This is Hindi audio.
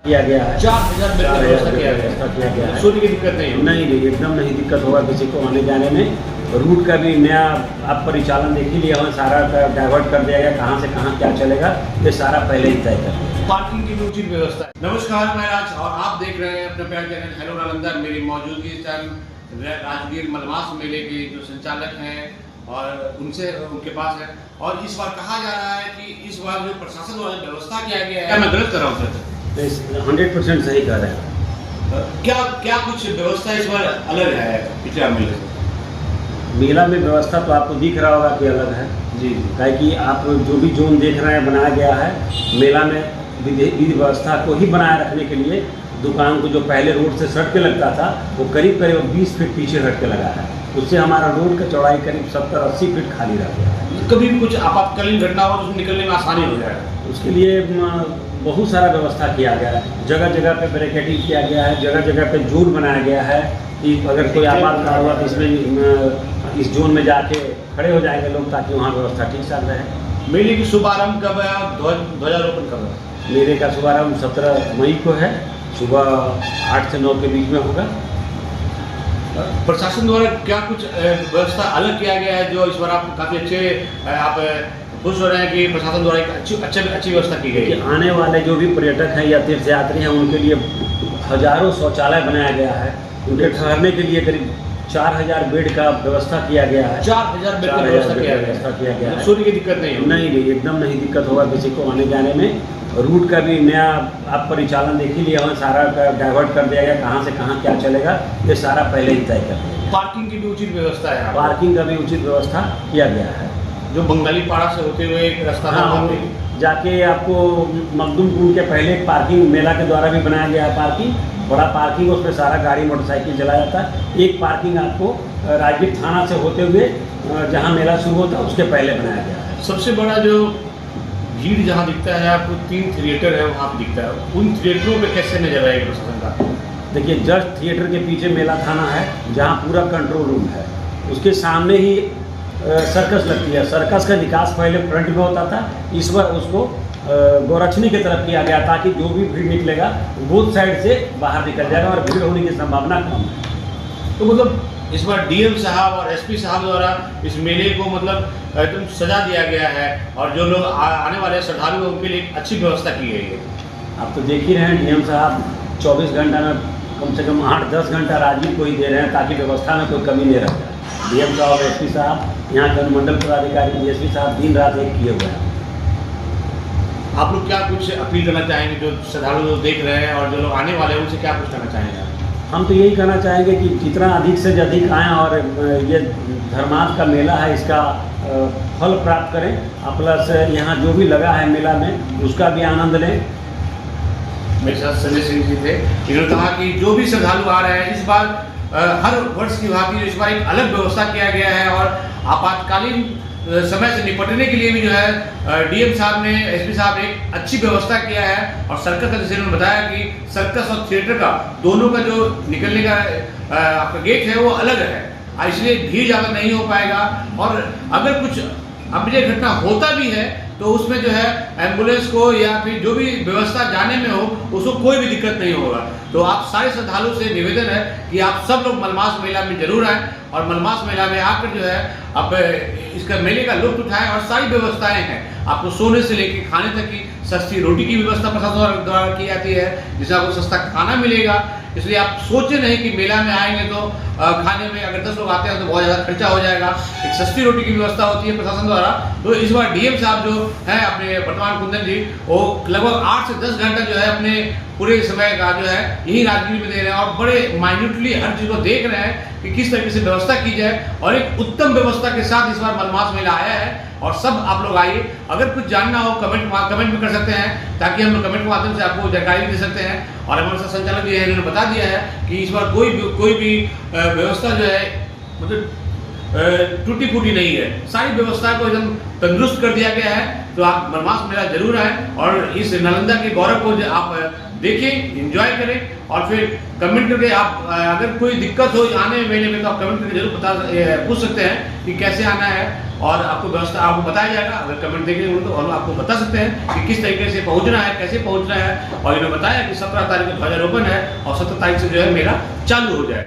किया गया है। 4000 बेड का व्यवस्था किया गया है। सोने की दिक्कत नहीं एकदम नहीं दिक्कत होगा किसी को आने जाने में। रूट का भी नया आप परिचालन देख ही लिया हो, सारा डाइवर्ट कर दिया गया, कहाँ से कहाँ क्या चलेगा ये सारा पहले ही तय कर दिया। पार्किंग की भी उचित व्यवस्था है। नमस्कार, मैं राज और आप देख रहे हैं अपने प्यार चैनल हेलो नालंदा। मेरी मौजूदगी इस टाइम राजगीर मलमास मेले के जो संचालक हैं और उनके पास है। और इस बार कहा जा रहा है कि इस बार जो प्रशासन द्वारा व्यवस्था किया गया है, क्या मैं गलत कर रहा हूँ सर? 100% सही कह रहे हैं। क्या कुछ व्यवस्था इस बार अलग है पिछले मेले से? मेला में व्यवस्था तो आपको दिख रहा होगा कि अलग है जी। कि आप जो भी जोन देख रहे हैं बनाया गया है मेला में विधि व्यवस्था को ही बनाए रखने के लिए। दुकान को जो पहले रोड से सट के लगता था वो करीब 20 फीट पीछे हट के लगा है। उससे हमारा रोड का चौड़ाई करीब 70-80 फीट खाली रह गया है। कभी भी कुछ आपातकालीन घटना हो तो उसमें निकलने में आसानी हो जाए, उसके लिए बहुत सारा व्यवस्था किया गया है। जगह जगह पे बैरिकेडिंग किया गया है, जगह जगह पे जोन बनाया गया है कि अगर कोई आपातकाल हुआ तो इसमें इस जोन में जाके खड़े हो जाएंगे लोग ताकि वहाँ व्यवस्था ठीक ठाक रहे। मेले की शुभारंभ कब है और ध्वजारोपण कब है? मेले का शुभारंभ 17 मई को है, सुबह 8 से 9 के बीच में होगा। प्रशासन द्वारा क्या कुछ व्यवस्था अलग किया गया है जो इस बार आप काफ़ी अच्छे आप खुश हो रहे हैं कि प्रशासन द्वारा एक अच्छी व्यवस्था की गई है? आने वाले जो भी पर्यटक हैं या तीर्थयात्री हैं उनके लिए हजारों शौचालय बनाया गया है। उनके ठहरने के लिए करीब 4000 बेड का व्यवस्था किया गया है। 4000 बेड का व्यवस्था किया गया है। सोने की दिक्कत नहीं एकदम नहीं दिक्कत होगा किसी को आने जाने में। रूट का भी नया आप परिचालन देख ही लिया हो, सारा डाइवर्ट कर दिया गया, कहाँ से कहाँ क्या चलेगा ये सारा पहले ही तय कर दिया। पार्किंग की भी उचित व्यवस्था है। पार्किंग का भी उचित व्यवस्था किया गया है। जो बंगाली पाड़ा से होते हुए एक रास्ता जाके आपको मखदूम कुंड के पहले एक पार्किंग मेला के द्वारा भी बनाया गया है। पार्किंग बड़ा पार्किंग, उसमें सारा गाड़ी मोटरसाइकिल चला जाता है। एक पार्किंग आपको राजगीर थाना से होते हुए जहाँ मेला शुरू होता है उसके पहले बनाया गया है। सबसे बड़ा जो भीड़ जहाँ दिखता है आपको 3 थिएटर है वहाँ पर दिखता है, उन थिएटरों पे कैसे नजर आएगा प्रशासन का? देखिए, जस्ट थिएटर के पीछे मेला थाना है जहाँ पूरा कंट्रोल रूम है, उसके सामने ही सर्कस लगती है। सर्कस का निकास पहले फ्रंट में होता था, इस बार उसको गोरक्षणी की तरफ किया गया ताकि जो भी भीड़ निकलेगा बोथ साइड से बाहर निकल जाएगा और भीड़ होने की संभावना कम है। तो मतलब इस बार डीएम साहब और एसपी साहब द्वारा इस मेले को मतलब एकदम सजा दिया गया है और जो लोग आने वाले श्रद्धालु हैं उनके लिए अच्छी व्यवस्था की गई है। आप तो देख ही रहे हैं, डीएम साहब 24 घंटा में कम से कम 8-10 घंटा राजगीर को ही दे रहे हैं ताकि व्यवस्था में कोई कमी नहीं रह जाए। डीएम साहब, एसपी साहब, यहाँ के अनुमंडल पदाधिकारी डीएसपी साहब दिन रात एक किए हुए हैं। आप लोग क्या कुछ अपील करना चाहेंगे जो श्रद्धालु लोग देख रहे हैं और जो लोग आने वाले हैं उनसे क्या कुछ करना चाहेंगे? हम तो यही कहना चाहेंगे कि जितना अधिक से अधिक आएँ और ये धर्मार्थ का मेला है इसका फल प्राप्त करें। प्लस यहाँ जो भी लगा है मेला में उसका भी आनंद लें। मेरे साथ संजय सिंह जी थे, इन्होंने कहा कि जो भी श्रद्धालु आ रहे हैं इस बार हर वर्ष की भांति इस बार एक अलग व्यवस्था किया गया है और आपातकालीन समय से निपटने के लिए भी जो है डीएम साहब ने, एसपी साहब ने एक अच्छी व्यवस्था किया है। और सर्कस का जैसे उन्होंने बताया कि सर्कस और थिएटर का दोनों का जो निकलने का आपका गेट है वो अलग है, इसलिए भीड़ ज़्यादा नहीं हो पाएगा। और अगर कुछ अप्रिय घटना होता भी है तो उसमें जो है एम्बुलेंस को या फिर जो भी व्यवस्था जाने में हो उसको कोई भी दिक्कत नहीं होगा। तो आप सारे श्रद्धालु से निवेदन है कि आप सब लोग मलमास मेला में जरूर आएँ और मलमास मेला में आकर जो है आप इसका मेले का लुत्फ उठाएं। और सारी व्यवस्थाएं हैं, आपको सोने से लेकर खाने तक की सस्ती रोटी की व्यवस्था प्रशासन द्वारा की जाती है जिससे आपको सस्ता खाना मिलेगा। इसलिए आप सोचे नहीं कि मेला में आएंगे तो खाने में अगर 10 लोग आते हैं तो बहुत ज़्यादा खर्चा हो जाएगा। एक सस्ती रोटी की व्यवस्था होती है प्रशासन द्वारा। तो इस बार डीएम साहब जो हैं अपने वर्तमान कुंदन जी, वो लगभग 8 से 10 घंटा जो है अपने पूरे समय का जो है यही राजगीर में दे रहे हैं और बड़े माइन्यूटली हर चीज़ को देख रहे हैं कि किस तरीके से व्यवस्था की जाए। और एक उत्तम व्यवस्था के साथ इस बार मलमास मेला आया है और सब आप लोग आइए। अगर कुछ जानना हो कमेंट में कर सकते हैं ताकि हम लोग कमेंट के माध्यम से आपको जानकारी दे सकते हैं। और हमारे साथ संचालक जी है, इन्होंने बता दिया है कि इस बार कोई भी व्यवस्था जो है मतलब टूटी फूटी नहीं है, सारी व्यवस्था को एकदम तंदुरुस्त कर दिया गया है। तो आप मलमास मेला जरूर आएँ और इस नालंदा के गौरव को आप देखें, एंजॉय करें। और फिर कमेंट करके आप अगर कोई दिक्कत हो आने मेले में तो आप कमेंट करके जरूर पूछ सकते हैं कि कैसे आना है। और आपको व्यवस्था आपको बताया जाएगा। अगर कमेंट देंगे तो हम आपको बता सकते हैं कि किस तरीके से पहुंचना है, कैसे पहुंचना है। और इन्होंने बताया कि 17 तारीख को ध्वजारोपण है और 17 तारीख से जो है मेला चालू हो जाए।